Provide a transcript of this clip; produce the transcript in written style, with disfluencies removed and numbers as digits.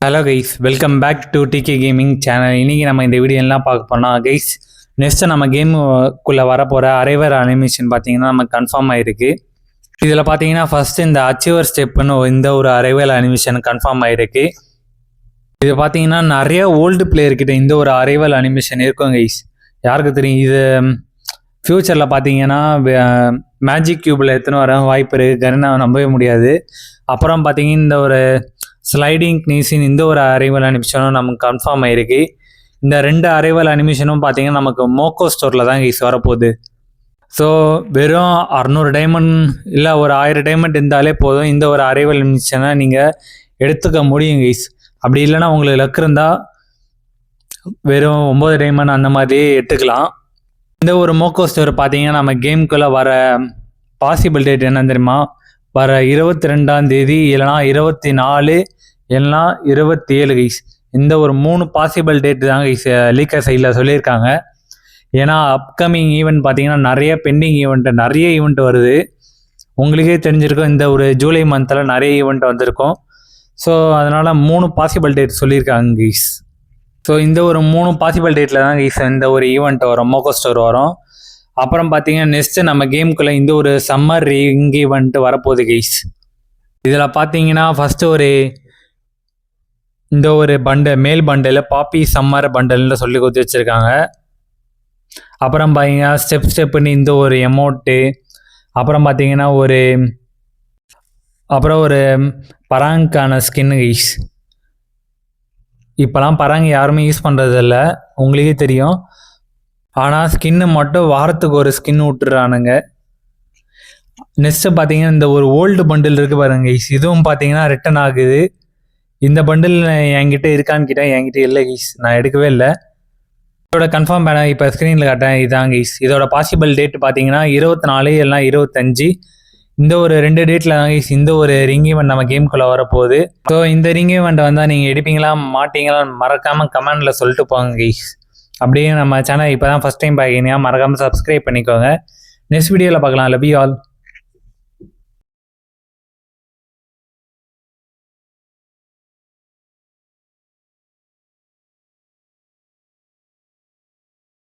Hello guys, welcome back to DK gaming channel. இன்றைக்கி நம்ம இந்த வீடியோ எல்லாம் பார்க்க போனால் கைஸ், நெக்ஸ்ட்டு நம்ம கேமுக்குள்ளே வரப்போகிற அரைவர் அனிமேஷன் பார்த்தீங்கன்னா நமக்கு கன்ஃபார்ம் ஆகிருக்கு. இதில் பார்த்தீங்கன்னா ஃபஸ்ட்டு இந்த அச்சீவர் ஸ்டெப்புன்னு இந்த ஒரு அரைவர் அனிமேஷன் கன்ஃபார்ம் ஆகிருக்கு. இது பார்த்தீங்கன்னா நிறைய ஓல்டு பிளேயர்கிட்ட இந்த ஒரு அரைவல் அனிமேஷன் இருக்கும் கைஸ். யாருக்கு தெரியும், இது ஃப்யூச்சரில் பார்த்தீங்கன்னா மேஜிக் கியூபில் எத்தனை வர வாய்ப்பு இருக்குன்னு நம்பவே முடியாது. அப்புறம் பார்த்தீங்கன்னா இந்த ஒரு ஸ்லைடிங் நீஸின் இந்த ஒரு அரைவல் அனிமேஷனும் நமக்கு கன்ஃபார்ம் ஆகிருக்கு. இந்த ரெண்டு அரைவல் அனிமேஷனும் பார்த்தீங்கன்னா நமக்கு மோக்கோ ஸ்டோரில் தான் கைஸ் வரப்போகுது. ஸோ வெறும் 600 டைமண்ட் இல்லை ஒரு 1000 டைமண்ட் இருந்தாலே போதும், இந்த ஒரு அரைவல் அனிமேஷனை நீங்கள் எடுத்துக்க முடியும் கைஸ். அப்படி இல்லைன்னா உங்களுக்கு லக் இருந்தால் வெறும் 9 டைமண்ட் அந்த மாதிரி எடுத்துக்கலாம். இந்த ஒரு மோக்கோ ஸ்டோர் பார்த்தீங்கன்னா நம்ம கேமுக்குள்ளே வர பாசிபிள் டேட் என்ன தெரியுமா, வர 22ஆம் தேதி இல்லைனா 24 இல்லைனா 27 கைஸ். இந்த ஒரு 3 பாசிபிள் டேட் தான் கைஸ் லீக்கர் சைடில் சொல்லியிருக்காங்க. ஏன்னா அப்கமிங் ஈவெண்ட் பார்த்தீங்கன்னா நிறைய பெண்டிங் நிறைய ஈவெண்ட் வருது. உங்களுக்கே தெரிஞ்சிருக்கும், இந்த ஒரு ஜூலை மந்தில் நிறைய ஈவெண்ட் வந்திருக்கும். ஸோ அதனால் 3 பாசிபிள் டேட் சொல்லியிருக்காங்க கைஸ். ஸோ இந்த ஒரு 3 பாசிபிள் டேட்டில் தான் கைஸ் இந்த ஒரு ஈவெண்ட் வரும், மோக்கோ ஸ்டோர் வரும். அப்புறம் பார்த்தீங்கன்னா நெக்ஸ்ட்டு நம்ம கேமுக்குள்ளே இந்த ஒரு சம்மர் ரிங் ஈவெண்ட் வரப்போகுது கைஸ். இதில் பார்த்தீங்கன்னா ஃபஸ்ட்டு இந்த ஒரு மேல் பண்டல் பாப்பி சம்மர் பண்டல்னு சொல்லி கொடுத்து வச்சுருக்காங்க. அப்புறம் பார்த்தீங்கன்னா ஸ்டெப்புன்னு இந்த ஒரு எமௌண்ட்டு. அப்புறம் பார்த்தீங்கன்னா ஒரு பராங்கான ஸ்கின்னு கைஸ். இப்போலாம் பராங் யாருமே யூஸ் பண்ணுறதில்ல, உங்களுக்கே தெரியும். ஆனால் ஸ்கின்னு மட்டும் வாரத்துக்கு ஒரு ஸ்கின் விட்டுறானுங்க. நெக்ஸ்ட்டு பார்த்தீங்கன்னா இந்த ஒரு ஓல்டு பண்டில் இருக்குது பாருங்க கைஸ், இதுவும் பார்த்தீங்கன்னா ரிட்டன் ஆகுது. இந்த பண்டில் என்கிட்ட இருக்கான்னு கேட்டால் என்கிட்ட இல்லை கைஸ், நான் எடுக்கவே இல்லை. இதோட கன்ஃபார்ம் பண்ண இப்போ ஸ்க்ரீனில் காட்டேன், இதான் கைஸ். இதோட பாசிபிள் டேட் பார்த்தீங்கன்னா 24 இல்லைனா 25. இந்த ஒரு 2 டேட்டில் தான் கைஸ் இந்த ஒரு ரிங் ஈவெண்ட் நம்ம கேமுக்குள்ளே வரப்போகுது. ஸோ இந்த ரிங் ஈவெண்ட் வந்தால் நீங்கள் எடுப்பீங்களா மாட்டீங்களான்னு மறக்காமல் கமெண்டில் சொல்லிட்டு போங்க கைஸ். அப்படியே நம்ம சேனல் இப்போ தான் ஃபஸ்ட் டைம் பார்க்கறீங்க, மறக்காமல் சப்ஸ்கிரைப் பண்ணிக்கோங்க. நெக்ஸ்ட் வீடியோவில் பார்க்கலாம். Love you all.